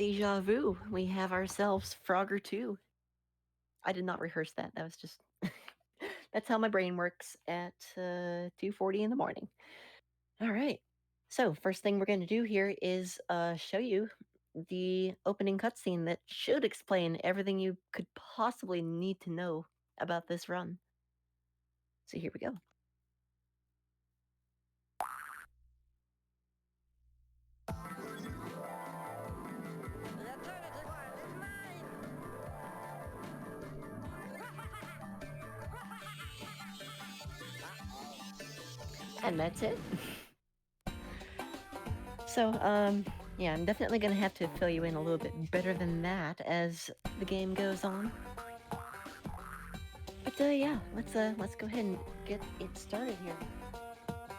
Deja vu. We have ourselves Frogger 2. I did not rehearse that. That was just... That's how my brain works at 2:40 in the morning. All right. So first thing we're going to do here is show you the opening cutscene that should explain everything you could possibly need to know about this run. So here we go. And that's it. So, yeah, I'm definitely going to have to fill you in a little bit better than that as the game goes on. But, yeah, let's go ahead and get it started here.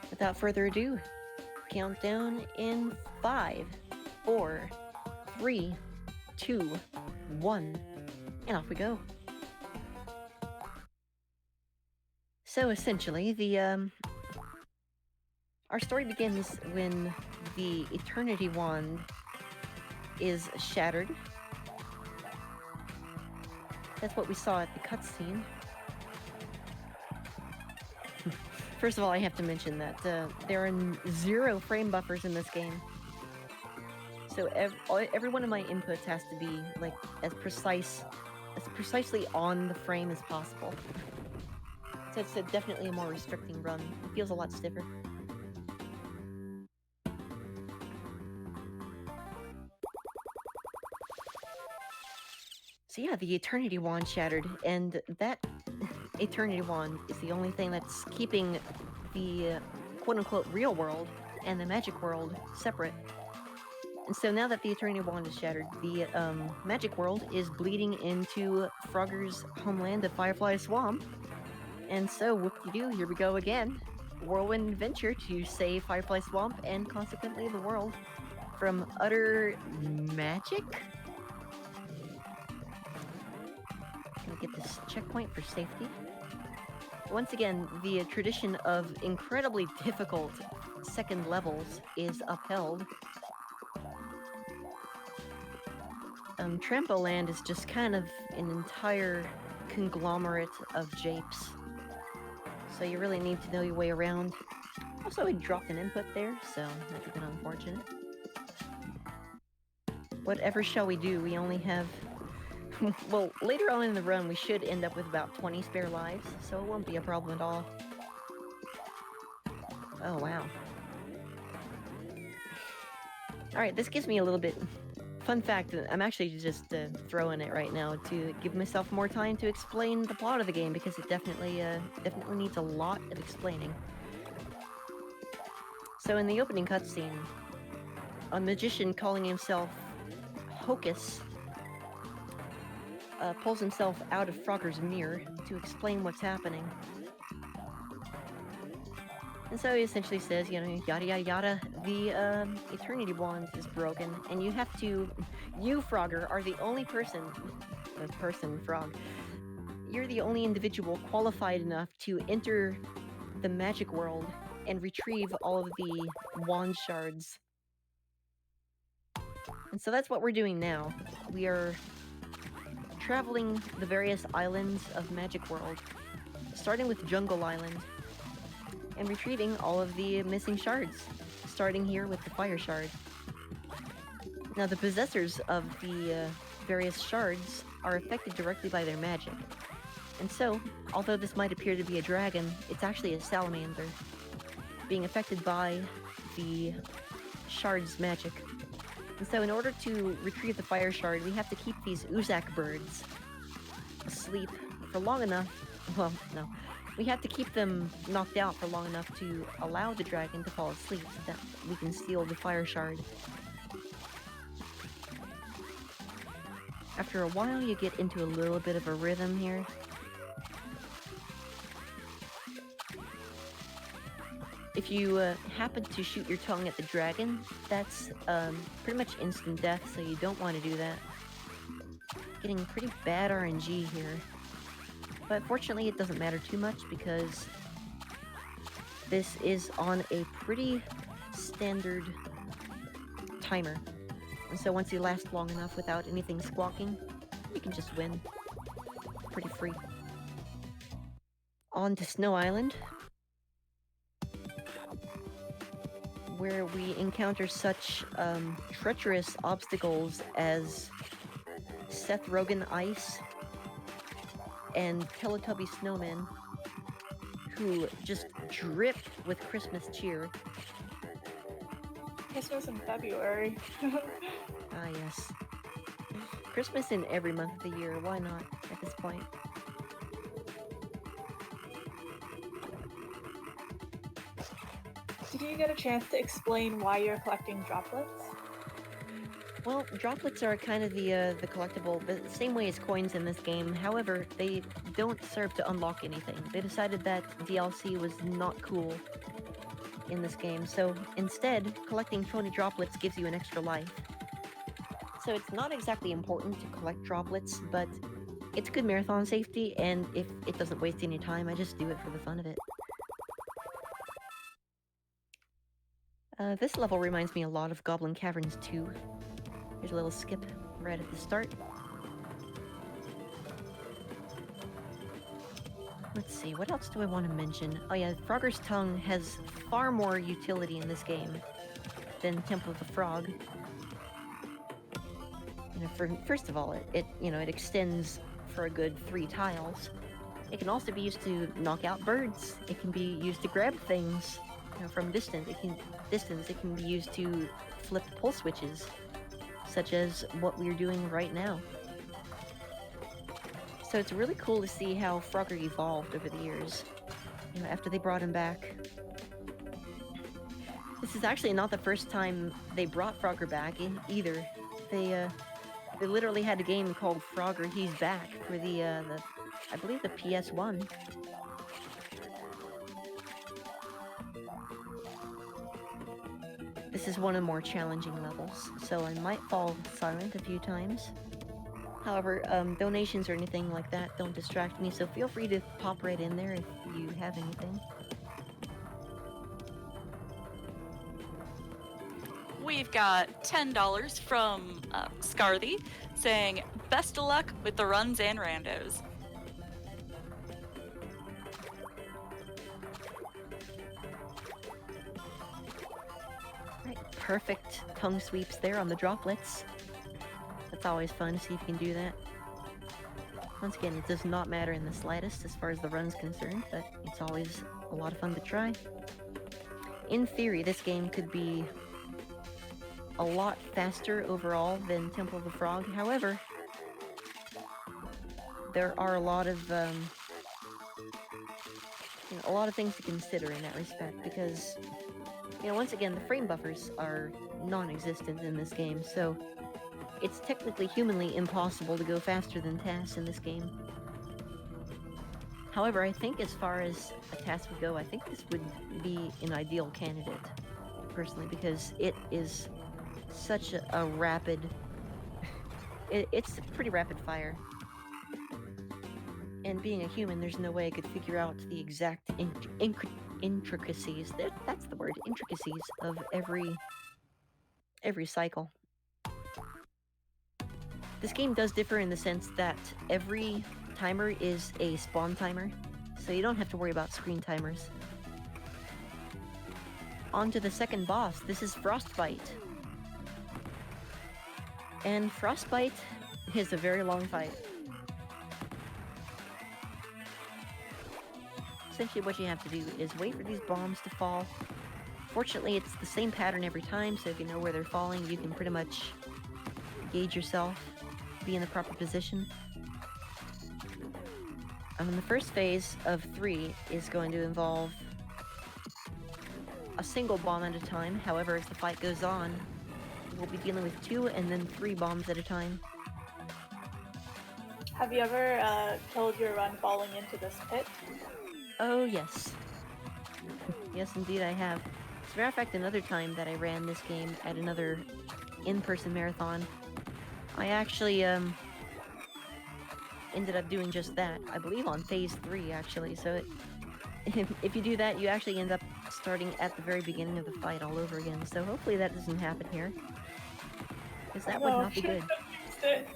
Without further ado, countdown in 5, 4, 3, 2, 1, and off we go. So essentially, our story begins when the Eternity Wand is shattered. That's what we saw at the cutscene. First of all, I have to mention that there are 0 frame buffers in this game. So every one of my inputs has to be like as precisely on the frame as possible. So it's definitely a more restricting run. It feels a lot stiffer. So yeah, the Eternity Wand shattered, and that Eternity Wand is the only thing that's keeping the quote-unquote real world and the magic world separate. And so now that the Eternity Wand is shattered, the magic world is bleeding into Frogger's homeland of Firefly Swamp. And so, whoop-de-doo, here we go again. Whirlwind adventure to save Firefly Swamp and consequently the world from utter magic? Gonna get this checkpoint for safety. Once again, the tradition of incredibly difficult second levels is upheld. Trampoland is just kind of an entire conglomerate of japes. So you really need to know your way around. Also, I dropped an input there, so that's a bit unfortunate. Whatever shall we do? We only have... well, later on in the run, we should end up with about 20 spare lives, so it won't be a problem at all. Oh, wow. Alright, this gives me a little bit... Fun fact, I'm actually just throwing it right now to give myself more time to explain the plot of the game, because it definitely needs a lot of explaining. So in the opening cutscene, a magician calling himself Hocus pulls himself out of Frogger's mirror to explain what's happening. And so he essentially says, you know, yada yada yada, the Eternity Wand is broken, and you have to, you, Frogger, are the only Frog, you're the only individual qualified enough to enter the magic world and retrieve all of the wand shards. And so that's what we're doing now. We are traveling the various islands of Magic World, starting with Jungle Island, and retrieving all of the missing shards, starting here with the Fire Shard. Now, the possessors of the various shards are affected directly by their magic. And so, although this might appear to be a dragon, it's actually a salamander, being affected by the shard's magic. And so in order to retrieve the Fire Shard, we have to keep these Uzak birds asleep for long enough. Well, no. We have to keep them knocked out for long enough to allow the dragon to fall asleep so that we can steal the Fire Shard. After a while, you get into a little bit of a rhythm here. If you happen to shoot your tongue at the dragon, that's pretty much instant death, so you don't want to do that. Getting pretty bad RNG here. But fortunately, it doesn't matter too much because this is on a pretty standard timer. And so once you last long enough without anything squawking, you can just win. Pretty free. On to Snow Island, where we encounter such treacherous obstacles as Seth Rogen ice and Teletubby snowmen who just drip with Christmas cheer. Christmas in February. Ah, yes. Christmas in every month of the year, why not at this point? Did you get a chance to explain why you're collecting droplets? Well, droplets are kind of the collectible, the same way as coins in this game. However, they don't serve to unlock anything. They decided that DLC was not cool in this game, so instead, collecting 20 droplets gives you an extra life. So it's not exactly important to collect droplets, but it's good marathon safety, and if it doesn't waste any time, I just do it for the fun of it. This level reminds me a lot of Goblin Caverns 2. Here's a little skip right at the start. Let's see, what else do I want to mention? Oh yeah, Frogger's Tongue has far more utility in this game than Temple of the Frog. You know, first of all, it extends for a good 3 tiles. It can also be used to knock out birds. It can be used to grab things, you know, from distance. It can be used to flip pull switches, such as what we're doing right now. So it's really cool to see how Frogger evolved over the years, you know, after they brought him back. This is actually not the first time they brought Frogger back either. They literally had a game called Frogger He's Back for the I believe the PS1. This is one of the more challenging levels, so I might fall silent a few times. However, donations or anything like that don't distract me, so feel free to pop right in there if you have anything. We've got $10 from Scarthy saying, best of luck with the runs and randos. Right, perfect tongue sweeps there on the droplets. That's always fun to see if you can do that. Once again, it does not matter in the slightest as far as the run's concerned, but it's always a lot of fun to try. In theory, this game could be a lot faster overall than Temple of the Frog. However, there are a lot of things to consider in that respect, because, you know, once again, the frame buffers are non-existent in this game, so it's technically humanly impossible to go faster than TAS in this game. However, I think as far as a TAS would go, I think this would be an ideal candidate, personally, because it is such a rapid... it's pretty rapid fire. And being a human, there's no way I could figure out the exact intricacies, that's the word, intricacies of every cycle. This game does differ in the sense that every timer is a spawn timer, so you don't have to worry about screen timers. On to the second boss. This is Frostbite. And Frostbite is a very long fight. Essentially what you have to do is wait for these bombs to fall. Fortunately, it's the same pattern every time, so if you know where they're falling, you can pretty much gauge yourself, be in the proper position. The first phase of 3 is going to involve a single bomb at a time. However, as the fight goes on, we'll be dealing with 2 and then 3 bombs at a time. Have you ever killed your run falling into this pit? Oh, yes. Yes, indeed I have. As a matter of fact, another time that I ran this game at another in-person marathon, I actually ended up doing just that. I believe on phase 3, actually. So if you do that, you actually end up starting at the very beginning of the fight all over again. So hopefully that doesn't happen here. because that would No, not be good. jinxed it.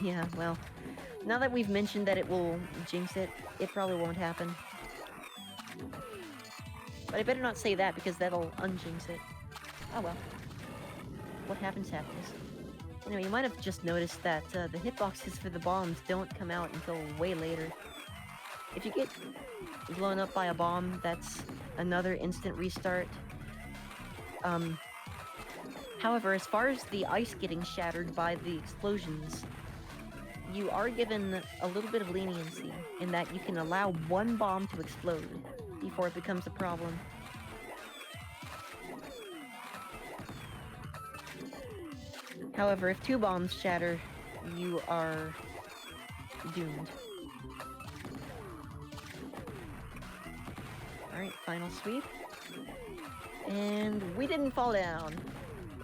Yeah, well, now that we've mentioned that it will jinx it, it probably won't happen. But I better not say that because that'll unjinx it. Oh well. What happens happens. Anyway, you might have just noticed that the hitboxes for the bombs don't come out until way later. If you get blown up by a bomb, that's another instant restart. However, as far as the ice getting shattered by the explosions, you are given a little bit of leniency in that you can allow one bomb to explode before it becomes a problem. However, if two bombs shatter, you are doomed. Alright, final sweep. And we didn't fall down.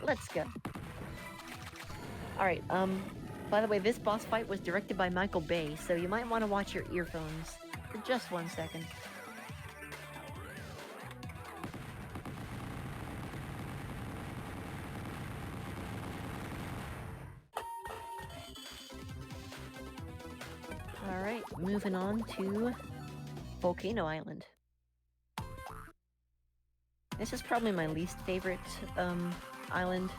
Let's go. Alright, by the way, this boss fight was directed by Michael Bay, so you might want to watch your earphones for just 1 second. Alright, moving on to Volcano Island. This is probably my least favorite island.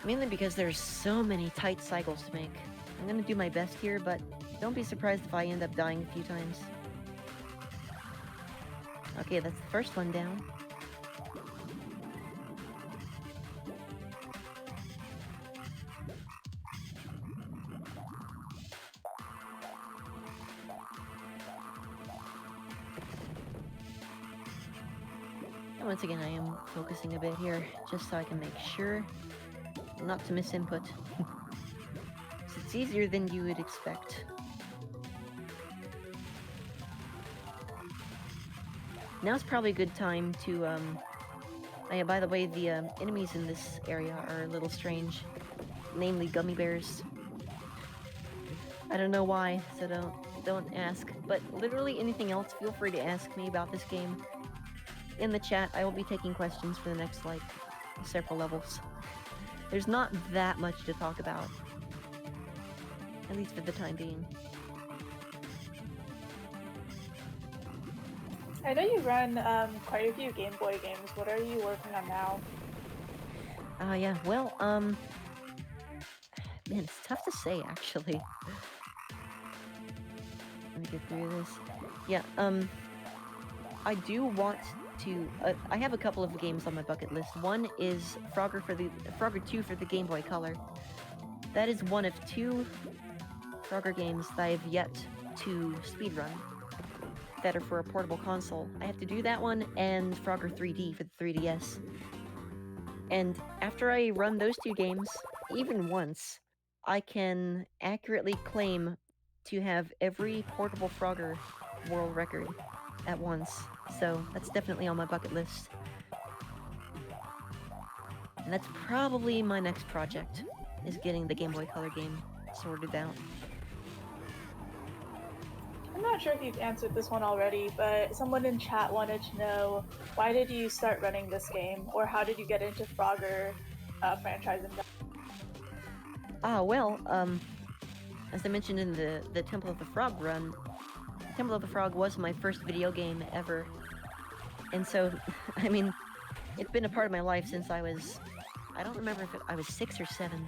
Mainly because there's so many tight cycles to make. I'm gonna do my best here, but don't be surprised if I end up dying a few times. Okay, that's the first one down. And once again, I am focusing a bit here, just so I can make sure not to miss input. It's easier than you would expect. Now's probably a good time to, oh yeah, by the way, the enemies in this area are a little strange. Namely, gummy bears. I don't know why, so don't ask. But literally anything else, feel free to ask me about this game. In the chat, I will be taking questions for the next, like, several levels. There's not that much to talk about. At least for the time being. I know you run quite a few Game Boy games. What are you working on now? Yeah, well, man, it's tough to say, actually. Let me get through this. Yeah, I do want to, I have a couple of games on my bucket list. One is Frogger 2 for the Game Boy Color. That is one of two Frogger games that I have yet to speedrun that are for a portable console. I have to do that one and Frogger 3D for the 3DS. And after I run those two games, even once, I can accurately claim to have every portable Frogger world record at once. So that's definitely on my bucket list. And that's probably my next project, is getting the Game Boy Color game sorted out. I'm not sure if you've answered this one already, but someone in chat wanted to know, why did you start running this game, or how did you get into Frogger franchise? Well, as I mentioned in the Temple of the Frog run, Temple of the Frog was my first video game ever. And so, I mean, it's been a part of my life since I was, I don't remember if I was 6 or 7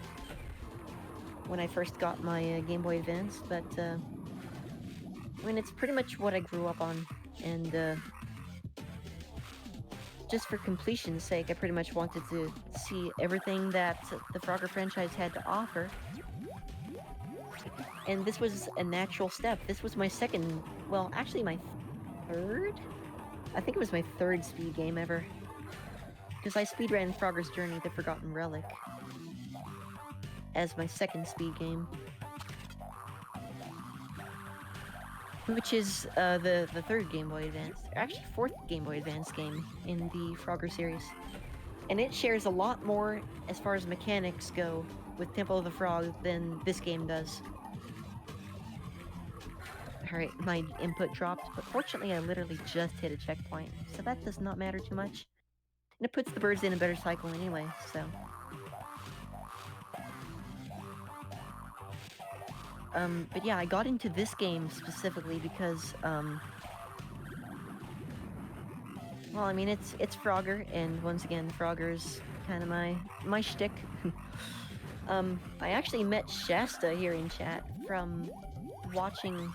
when I first got my Game Boy Advance, but I mean, it's pretty much what I grew up on, and just for completion's sake, I pretty much wanted to see everything that the Frogger franchise had to offer. And this was a natural step. This was my second, well, actually my third? I think it was my third speed game ever. Because I speedran Frogger's Journey: The Forgotten Relic as my second speed game. Which is the third Game Boy Advance, actually fourth Game Boy Advance game in the Frogger series. And it shares a lot more as far as mechanics go with Temple of the Frog than this game does. Alright, my input dropped, but fortunately I literally just hit a checkpoint, so that does not matter too much. And it puts the birds in a better cycle anyway, so. But yeah, I got into this game specifically because, well, I mean, it's Frogger, and once again, Frogger's kind of my shtick. I actually met Shasta here in chat from watching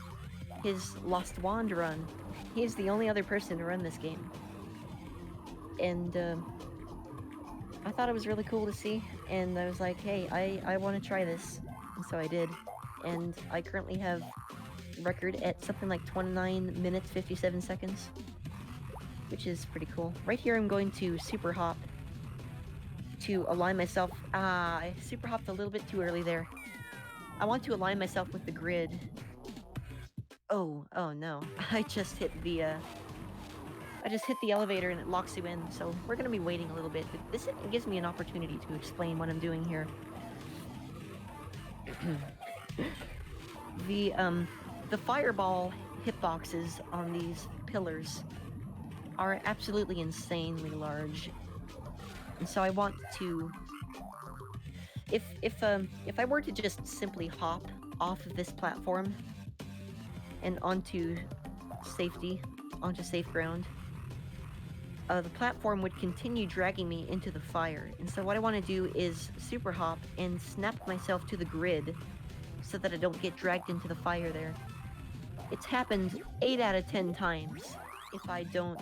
his Lost Wand run. He's the only other person to run this game. And, I thought it was really cool to see, and I was like, hey, I want to try this. And so I did. And I currently have record at something like 29 minutes, 57 seconds. Which is pretty cool. Right here I'm going to super hop to align myself. I super hopped a little bit too early there. I want to align myself with the grid. Oh no. I just hit the elevator and it locks you in, so we're gonna be waiting a little bit, but this gives me an opportunity to explain what I'm doing here. The fireball hitboxes on these pillars are absolutely insanely large. And so I want to... If I were to just simply hop off of this platform and onto safety, onto safe ground, the platform would continue dragging me into the fire. And so what I want to do is super hop and snap myself to the grid so that I don't get dragged into the fire there. It's happened 8 out of 10 times if I don't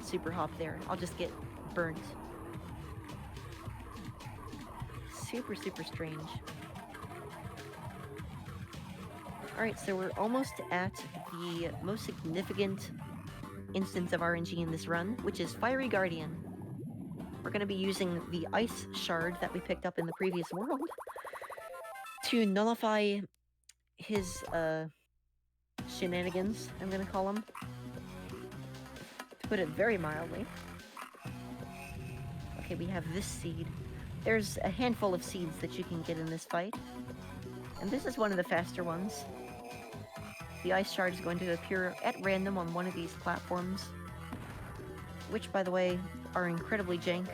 super hop there. I'll just get burnt. Super, super strange. Alright, so we're almost at the most significant instance of RNG in this run, which is Fiery Guardian. We're going to be using the ice shard that we picked up in the previous world to nullify his, shenanigans, I'm going to call them. To put it very mildly. Okay, we have this seed. There's a handful of seeds that you can get in this fight. And this is one of the faster ones. The ice shard is going to appear at random on one of these platforms. Which, by the way, are incredibly jank.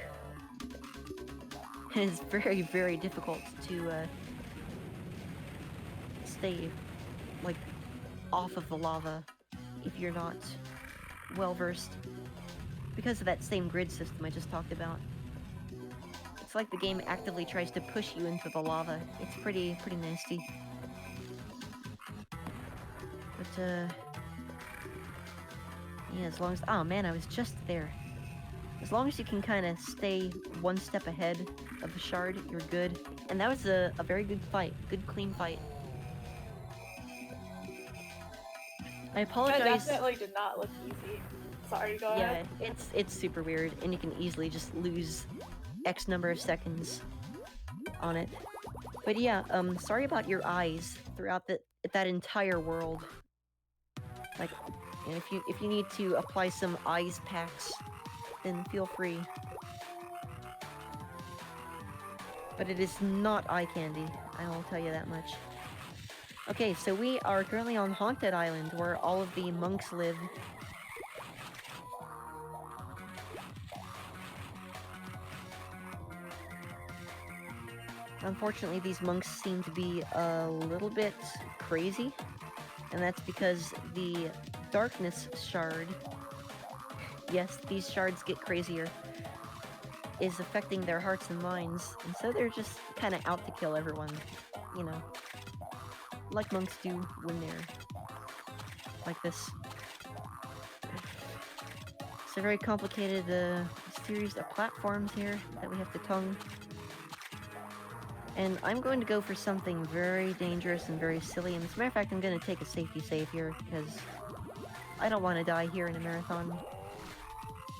And it's very, very difficult to stay, like, off of the lava if you're not well-versed. Because of that same grid system I just talked about. It's like the game actively tries to push you into the lava. It's pretty nasty. But, yeah, as long as... Oh, man, I was just there. As long as you can kind of stay one step ahead of the shard, you're good. And that was a very good fight. Good, clean fight. I apologize. That definitely did not look easy. Sorry, go ahead. Yeah, it's super weird, and you can easily just lose X number of seconds on it. But yeah, sorry about your eyes throughout that entire world. Like, and if you need to apply some eyes packs, then feel free. But it is not eye candy, I will tell you that much. Okay, so we are currently on Haunted Island, where all of the monks live. Unfortunately, these monks seem to be a little bit crazy, and that's because the darkness shard, yes, these shards get crazier, is affecting their hearts and minds, and so they're just kind of out to kill everyone, you know, like monks do when they're like this. It's a very complicated series of platforms here that we have to tongue. And I'm going to go for something very dangerous and very silly. And as a matter of fact, I'm going to take a safety save here, because I don't want to die here in a marathon.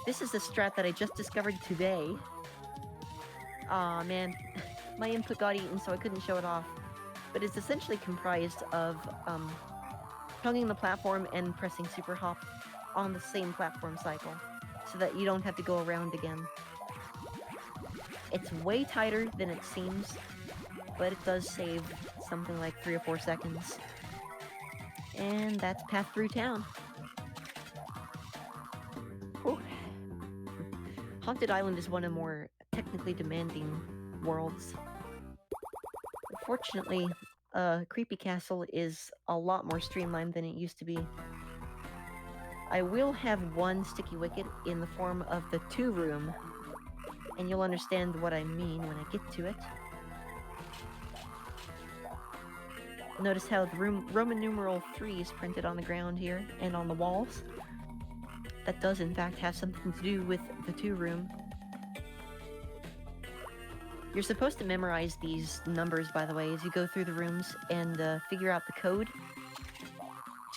This is a strat that I just discovered today. Aw, man. My input got eaten, so I couldn't show it off. But it's essentially comprised of tonguing the platform and pressing super hop on the same platform cycle, so that you don't have to go around again. It's way tighter than it seems, but it does save something like 3 or 4 seconds. And that's path through town. Whew. Haunted Island is one of the more technically demanding worlds. Fortunately, Creepy Castle is a lot more streamlined than it used to be. I will have one sticky wicket in the form of the 2-room, and you'll understand what I mean when I get to it. Notice how the Roman numeral 3 is printed on the ground here and on the walls. That does in fact have something to do with the 2-room. You're supposed to memorize these numbers, by the way, as you go through the rooms and figure out the code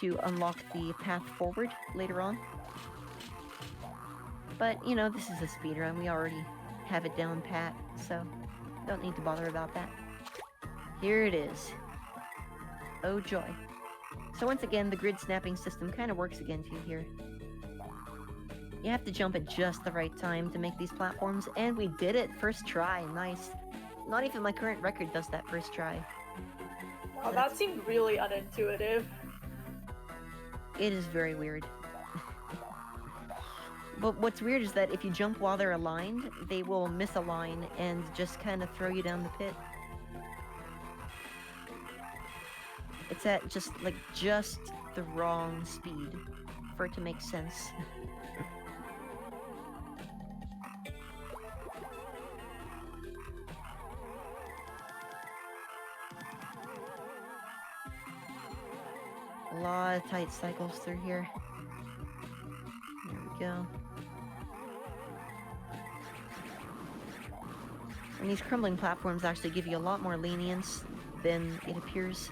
to unlock the path forward later on. But, you know, this is a speedrun. We already have it down pat, so don't need to bother about that. Here it is. Oh joy. So once again, the grid snapping system kind of works against you here. You have to jump at just the right time to make these platforms, and we did it! First try, nice. Not even my current record does that first try. Wow, that seemed really unintuitive. It is very weird. But what's weird is that if you jump while they're aligned, they will misalign and just kind of throw you down the pit. It's at just the wrong speed for it to make sense. A lot of tight cycles through here. There we go. And these crumbling platforms actually give you a lot more lenience than it appears.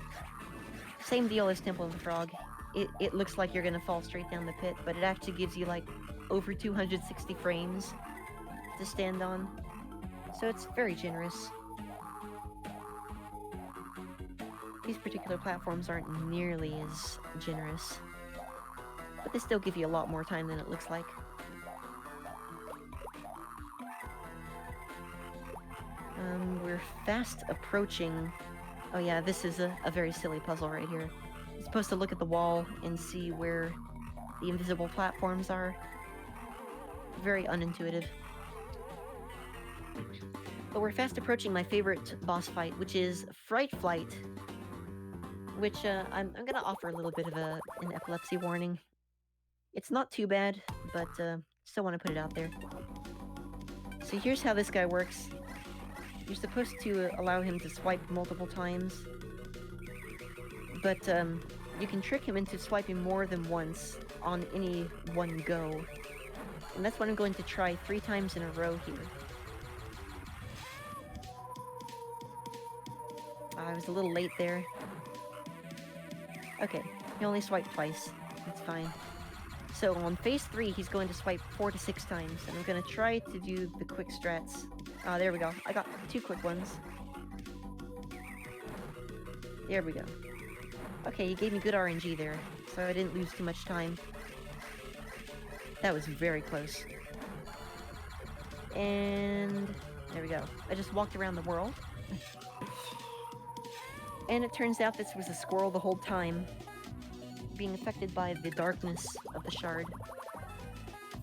Same deal as Temple of the Frog. It looks like you're gonna fall straight down the pit, but it actually gives you like over 260 frames to stand on. So it's very generous. These particular platforms aren't nearly as generous, but they still give you a lot more time than it looks like. We're fast approaching... Oh yeah, this is a very silly puzzle right here. You're supposed to look at the wall and see where the invisible platforms are. Very unintuitive. But we're fast approaching my favorite boss fight, which is Fright Flight. Which, I'm gonna offer a little bit of an epilepsy warning. It's not too bad, but still want to put it out there. So here's how this guy works. You're supposed to allow him to swipe multiple times, but you can trick him into swiping more than once on any one go. And that's what I'm going to try 3 times in a row here. I was a little late there. Okay, he only swiped twice. That's fine. So on phase 3, he's going to swipe 4 to 6 times, and I'm going to try to do the quick strats. Ah, there we go. I got 2 quick ones. There we go. Okay, he gave me good RNG there, so I didn't lose too much time. That was very close. And there we go. I just walked around the world. And it turns out this was a squirrel the whole time, being affected by the darkness of the shard.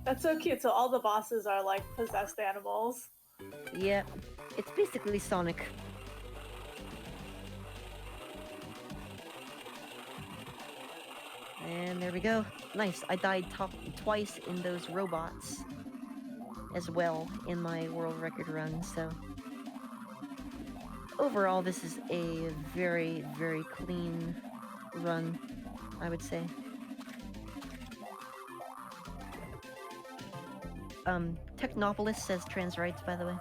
That's so cute. So all the bosses are like possessed animals. Yeah, it's basically Sonic. And there we go. Nice. I died twice in those robots as well in my world record run, so... Overall, this is a very, very clean run, I would say. Technopolis says trans rights, by the way.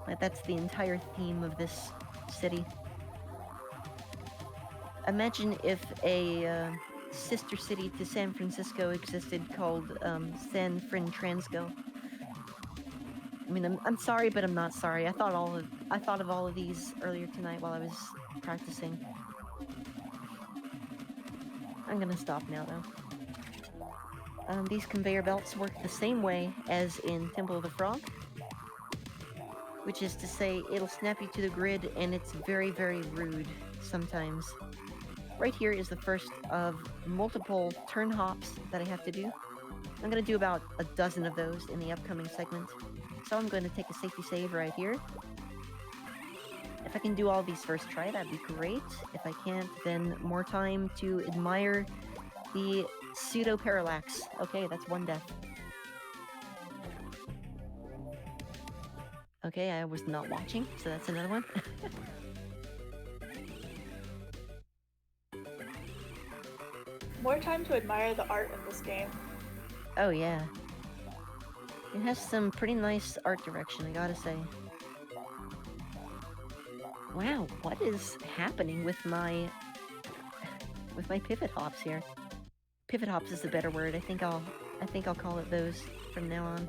Like, that's the entire theme of this city. Imagine if a sister city to San Francisco existed called San Fran Transco. I mean, I'm sorry, but I'm not sorry. I thought of all of these earlier tonight while I was practicing. I'm gonna stop now, though. These conveyor belts work the same way as in Temple of the Frog, which is to say, it'll snap you to the grid, and it's very, very rude sometimes. Right here is the first of multiple turn hops that I have to do. I'm gonna do about a dozen of those in the upcoming segment. So I'm going to take a safety save right here. If I can do all these first try, that'd be great. If I can't, then more time to admire the pseudo-parallax. Okay, that's one death. Okay, I was not watching, so that's another one. More time to admire the art in this game. Oh yeah. It has some pretty nice art direction, I gotta say. Wow, what is happening with my pivot hops here? Pivot hops is a better word. I think I'll call it those from now on.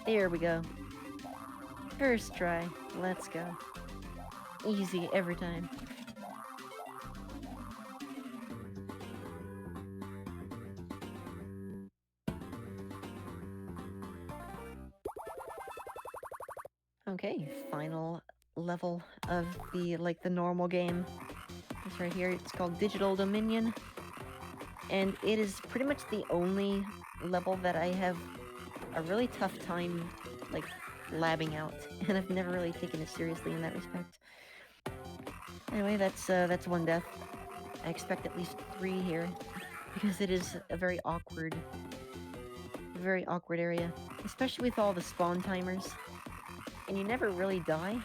There we go. First try. Let's go. Easy every time. Okay, final level of the normal game. This right here, it's called Digital Dominion. And it is pretty much the only level that I have a really tough time labbing out, and I've never really taken it seriously in that respect. Anyway, that's one death. I expect at least 3 here, because it is a very awkward area, especially with all the spawn timers, and you never really die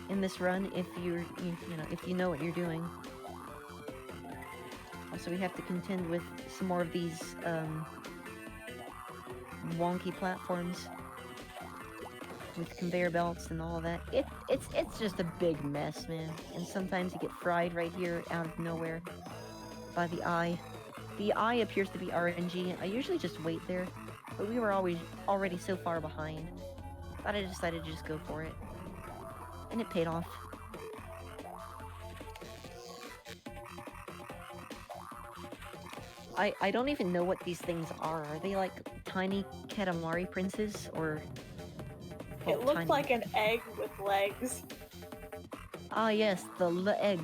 in this run if if you know what you're doing. Also, we have to contend with some more of these wonky platforms with conveyor belts and all of that. It's just a big mess, man. And sometimes you get fried right here out of nowhere by the eye. The eye appears to be RNG. I usually just wait there, but we were already so far behind that I decided to just go for it, and it paid off. I don't even know what these things are. Are they like tiny Katamari princes, or... It looked like an egg with legs. Ah yes, the egg.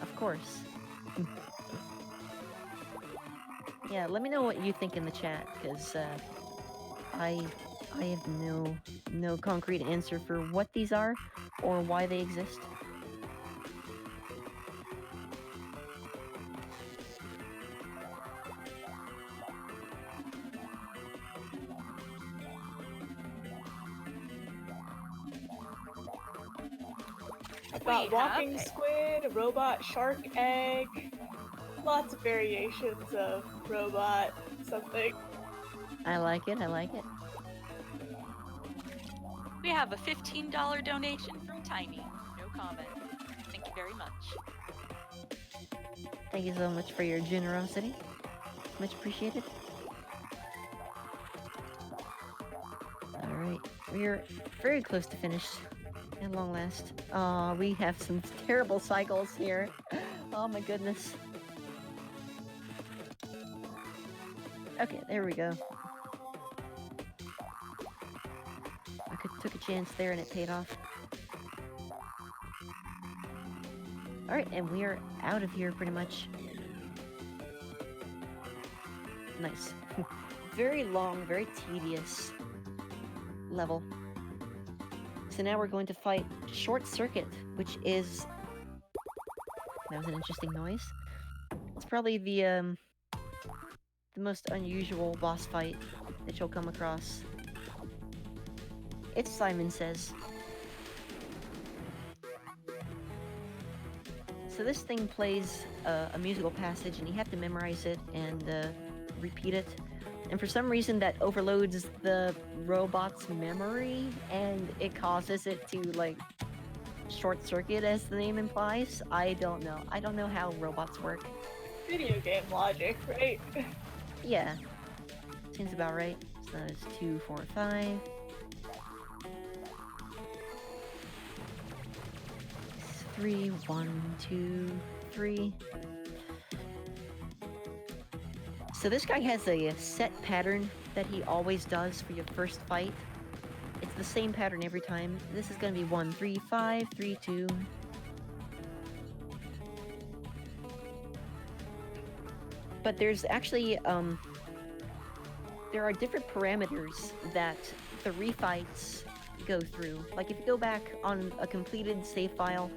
Of course. Yeah, let me know what you think in the chat, because I have no concrete answer for what these are, or why they exist. Got walking squid, a robot shark egg, lots of variations of robot something. I like it, I like it. We have a $15 donation from Tiny. No comment. Thank you very much. Thank you so much for your generosity. Much appreciated. Alright, we're very close to finish. At long last. Aw, we have some terrible cycles here. Oh my goodness. Okay, there we go. Took a chance there and it paid off. Alright, and we are out of here pretty much. Nice. Very long, very tedious level. So now we're going to fight Short Circuit, which is... That was an interesting noise. It's probably the most unusual boss fight that you'll come across. It's Simon Says. So this thing plays a musical passage, and you have to memorize it and repeat it. And for some reason that overloads the robot's memory, and it causes it to, short circuit, as the name implies. I don't know. I don't know how robots work. Video game logic, right? Yeah. Seems about right. So that is 2, 4, 5. 3, 1, 2, 3. So this guy has a set pattern that he always does for your first fight. It's the same pattern every time. This is gonna be 1, 3, 5, 3, 2. But there's actually, there are different parameters that the refights go through. Like if you go back on a completed save file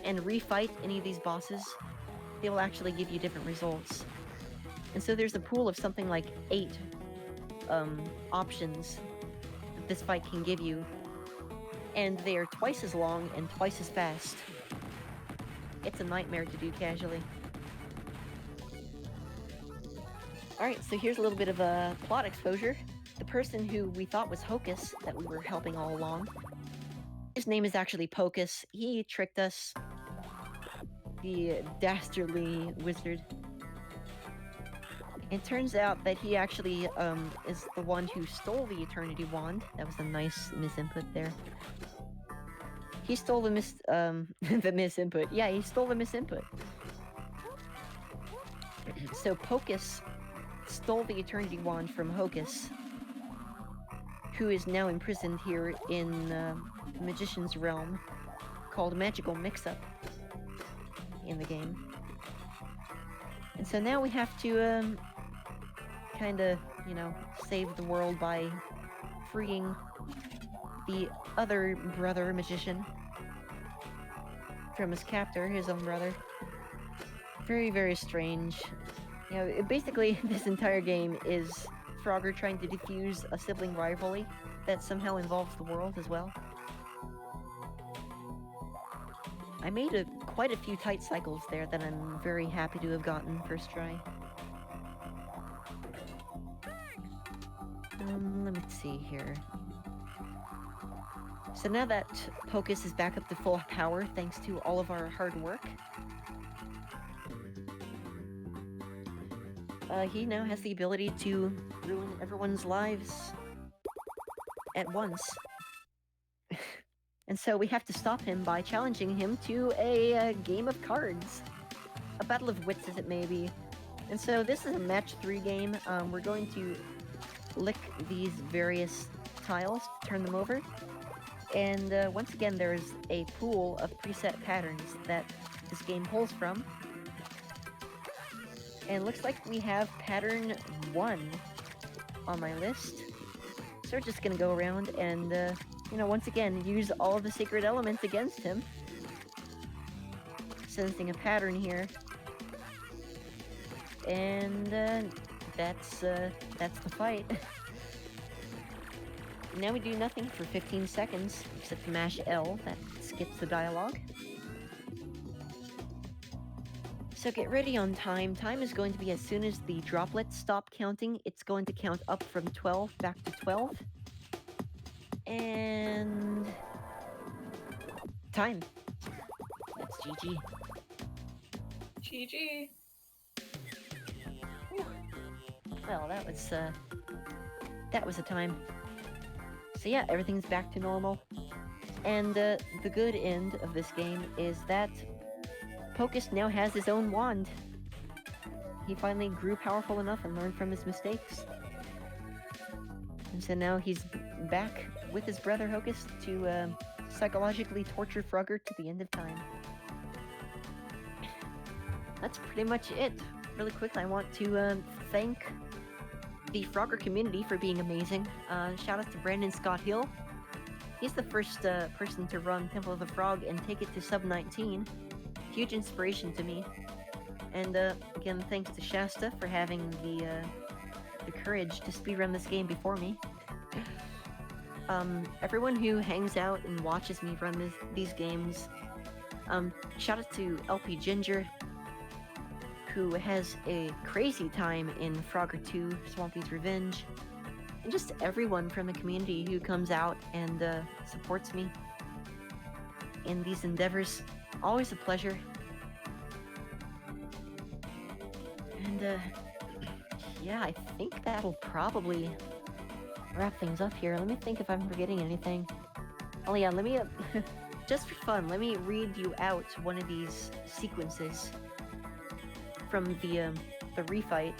and refight any of these bosses, they will actually give you different results. And so there's a pool of something like 8 options that this fight can give you. And they are twice as long and twice as fast. It's a nightmare to do casually. Alright, so here's a little bit of a plot exposure. The person who we thought was Hocus, that we were helping all along, his name is actually Pocus. He tricked us. The dastardly wizard. It turns out that he actually is the one who stole the Eternity Wand. That was a nice misinput there. He stole the the misinput. Yeah, he stole the misinput. So Pocus stole the Eternity Wand from Hocus, who is now imprisoned here in the Magician's Realm, called Magical Mix-Up in the game. And so now we have to kinda, you know, save the world by freeing the other brother magician from his captor, his own brother. Very, very strange. You know, basically, this entire game is Frogger trying to defuse a sibling rivalry that somehow involves the world as well. I made quite a few tight cycles there that I'm very happy to have gotten first try. Let me see here. So now that Pocus is back up to full power thanks to all of our hard work, he now has the ability to ruin everyone's lives at once. And so we have to stop him by challenging him to a game of cards. A battle of wits, as it may be. And so this is a match 3 game. We're going to lick these various tiles, turn them over. And once again, there's a pool of preset patterns that this game pulls from. And it looks like we have pattern 1 on my list. So we're just gonna go around and, you know, once again, use all of the sacred elements against him. Sensing a pattern here. And, that's the fight. Now we do nothing for 15 seconds, except mash L, that skips the dialogue. So get ready on time. Time is going to be as soon as the droplets stop counting. It's going to count up from 12 back to 12. And... time. That's GG. GG. Well, that was a time. So yeah, everything's back to normal. And the good end of this game is that Pocus now has his own wand. He finally grew powerful enough and learned from his mistakes. And so now he's back with his brother Hocus to psychologically torture Frogger to the end of time. That's pretty much it. Really quickly, I want to thank the Frogger community for being amazing. Shout out to Brandon Scott Hill. He's the first person to run Temple of the Frog and take it to sub 19. Huge inspiration to me. And again, thanks to Shasta for having the courage to speedrun this game before me. Everyone who hangs out and watches me run these games, shout out to LP Ginger, who has a crazy time in Frogger 2, Swampy's Revenge, and just everyone from the community who comes out and supports me in these endeavors. Always a pleasure. And yeah, I think that'll probably wrap things up here. Let me think if I'm forgetting anything. Oh yeah, let me, just for fun, let me read you out one of these sequences from the refight.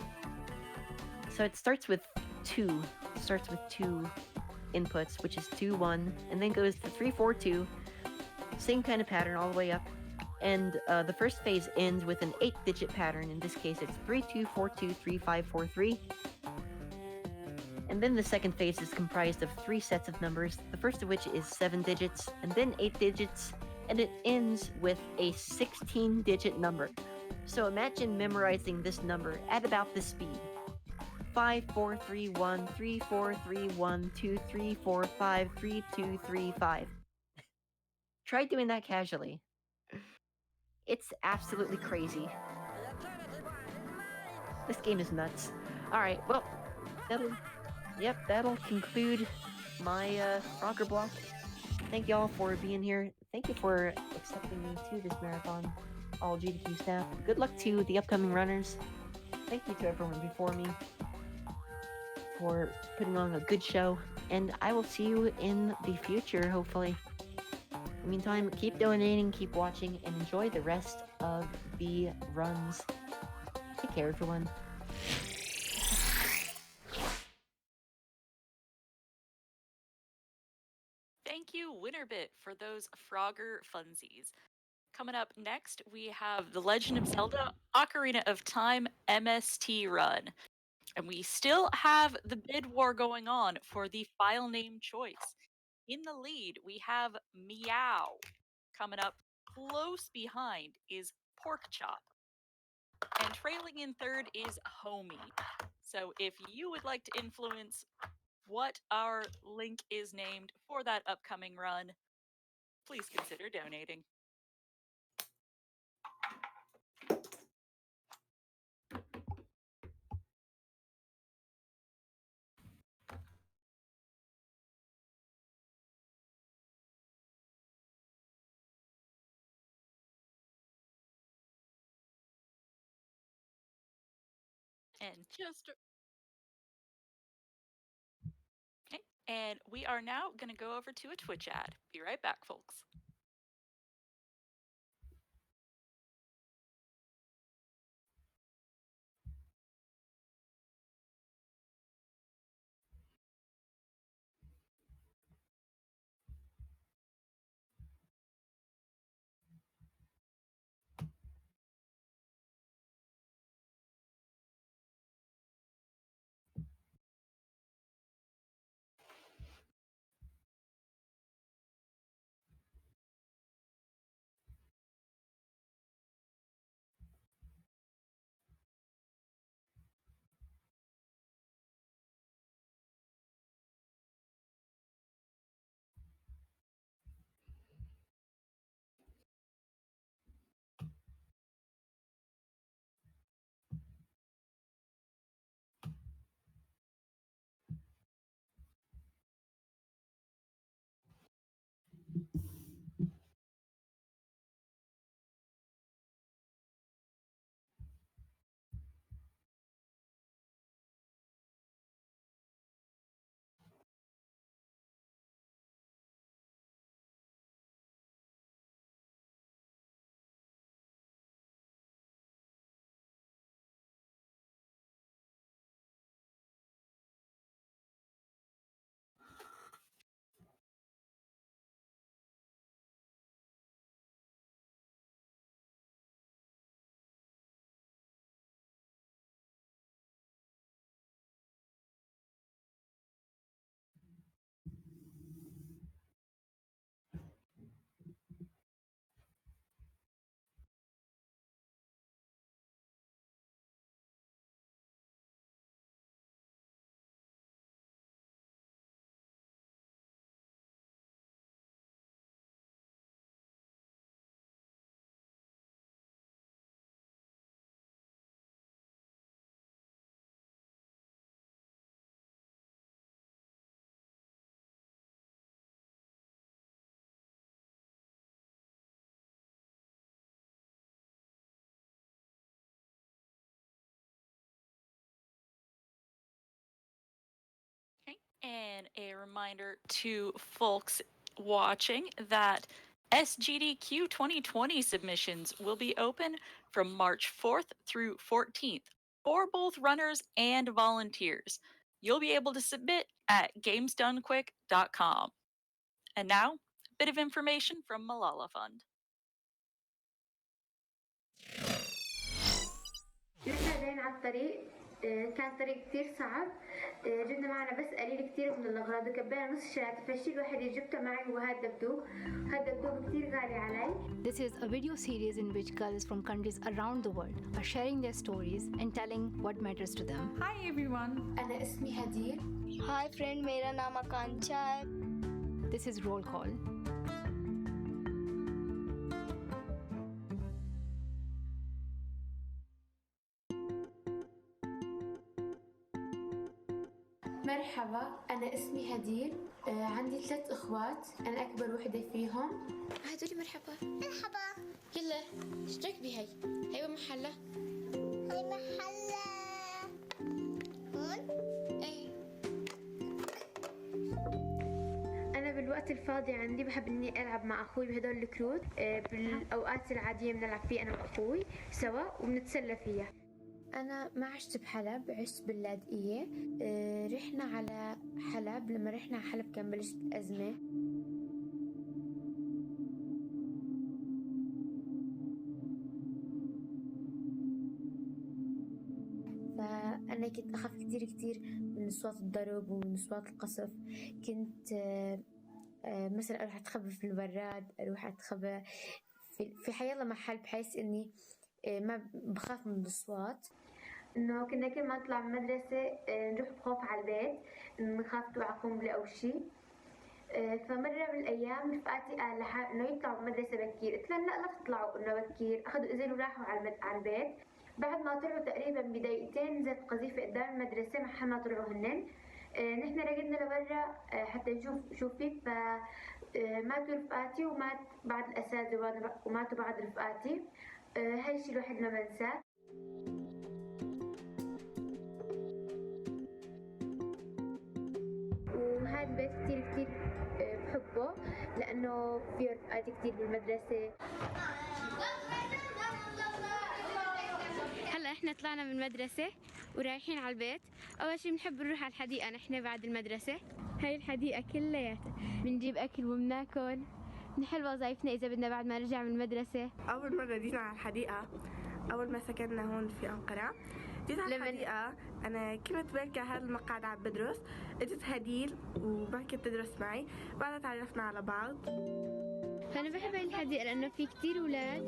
So it starts with 2. starts with 2 inputs, which is 2 1, and then goes to 3 4 2. Same kind of pattern all the way up. And the first phase ends with an 8-digit pattern. In this case, it's 3 2 4 2 3 5 4 3. And then the second phase is comprised of 3 sets of numbers, the first of which is 7 digits, and then 8 digits, and it ends with a 16-digit number. So imagine memorizing this number at about this speed. 5 4 3 1 3 4 3 1 2 3 4 5 3 2 3 5. Try doing that casually. It's absolutely crazy. This game is nuts. Alright, well, that'll conclude my Frogger block. Thank y'all for being here. Thank you for accepting me to this marathon, all GDQ staff. Good luck to the upcoming runners. Thank you to everyone before me for putting on a good show, and I will see you in the future, hopefully. In the meantime, keep donating, keep watching, and enjoy the rest of the runs. Take care, everyone. Thank you, WinnerBit, for those Frogger funsies. Coming up next, we have The Legend of Zelda Ocarina of Time MST Run. And we still have the bid war going on for the file name choice. In the lead, we have Meow. Coming up close behind is Pork Chop. And trailing in third is Homie. So if you would like to influence what our link is named for that upcoming run, please consider donating. And just okay, and we are now going to go over to a Twitch ad. Be right back, folks. Okay. And a reminder to folks watching that SGDQ 2020 submissions will be open from March 4th through 14th for both runners and volunteers. you'll be able to submit at gamesdonequick.com. And now, a bit of information from Malala Fund. نحن جايين على الطريق كان طريق كتير صعب جبنا معنا بس قليل كتير من الأغراض وكبينا نص شنطة فالشي الوحيد اللي جبته معي هو هاد الدبدوب كتير غالي علي. This is a video series in which girls from countries around the world are sharing their stories and telling what matters to them. Hi everyone. أنا اسمي هدير. Hi friend, मेरा नाम आकांक्षा है. This is Roll Call. مرحبا، أنا اسمي هدير. عندي 3 إخوات، أنا أكبر وحدة فيهم. هدولي مرحبا. يلا اشترك بهاي. هاي محلة. هون؟ ايه. أنا بالوقت الفاضي عندي بحب إني ألعب مع أخوي بهدول الكروت. بالأوقات العادية بنلعب فيه أنا وأخوي سوا وبنتسلى فيها. أنا ما عشت بحلب، عشت باللاذقية. رحنا على حلب، لما رحنا على حلب كان بلشت الأزمة. فأنا كنت أخاف كتير من أصوات الضرب ومن أصوات القصف. كنت مثلا أروح أتخبى في البراد، أروح أتخبى في حيالله محل بحيث إني ما بخاف من الأصوات. إنه كنا كل ما نطلع من المدرسة نروح بخوف على البيت، نخاف توقع قنبلة أو شيء. فمرة من الأيام رفقاتي قال لها إنه يطلعوا من المدرسة بكير، قلت لهم لا تطلعوا إنه بكير. أخذوا إذن وراحوا على البيت. بعد ما طلعوا تقريبا بدقيقتين نزلت قذيفة قدام المدرسة محل ما طلعوا هنن. نحن رقدنا لبرا حتى نشوف شو في. فماتوا رفقاتي ومات بعض الأساتذة وماتوا بعض رفقاتي. هاي الشيء الوحيد ما بنساه. وهذا البيت كتير بحبه لأنه فيه رفقات كتير بالمدرسة. هلا احنا طلعنا من المدرسة ورايحين على البيت. أول شي بنحب نروح على الحديقة نحن بعد المدرسة. هاي الحديقة كلياتها بنجيب أكل وبناكل، نحل وظايفنا إذا بدنا بعد ما نرجع من المدرسة. أول مرة جينا على الحديقة أول ما سكننا هون في أنقرة. جيت على الحديقة أنا كنت بركع هذا المقعد عم بدرس. اجت هدير وبركت تدرس معي، بعدها تعرفنا على بعض. فأنا بحب هاي الحديقة لأنه في كتير أولاد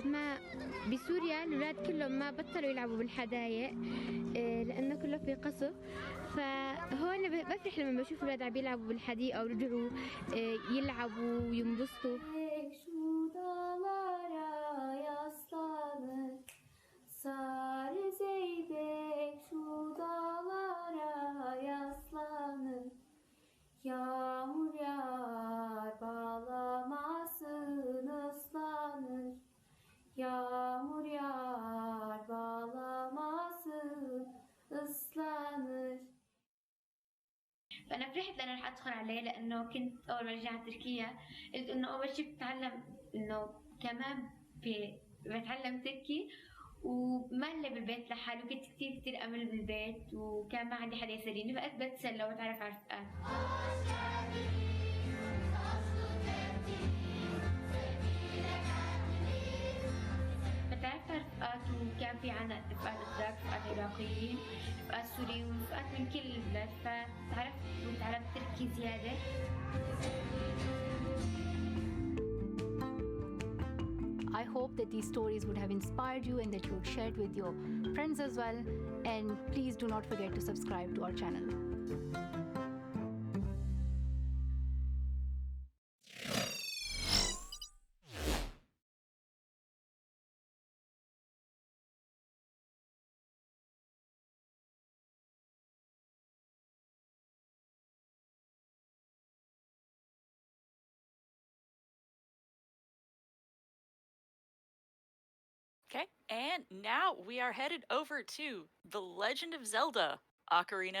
ما بسوريا الأولاد كلهم ما بطلوا يلعبوا بالحدايق لأنه كله في قصف. فهون بفرح لما بشوف أولاد عم يلعبوا بالحديقة ورجعوا يلعبوا وينبسطوا. Sarı zeybek şu dağlara yaslanır. Yağmur yağar bağlamasın ıslanır. Yağmur yağar bağlamasın ıslanır. فأنا فرحت لأنه رح أدخل عليه لأنه كنت أول ما رجعت تركيا قلت إنه أول شيء بتعلم إنه كمان بتعلم تركي. وما إلا بالبيت لحالي، وكنت كتير أمل بالبيت وكان ما عندي حدا يسليني، فقلت بتسلى وأتعرف على رفقات. فتعرفت على رفقات وكان في عنا رفقات أتراك، رفقات عراقيين، رفقات سوريين ورفقات من كل البلاد. فتعرفت وتعلمت تركي زيادة. I hope that these stories would have inspired you and that you would share it with your friends as well. And please do not forget to subscribe to our channel. Okay, and now we are headed over to The Legend of Zelda: Ocarina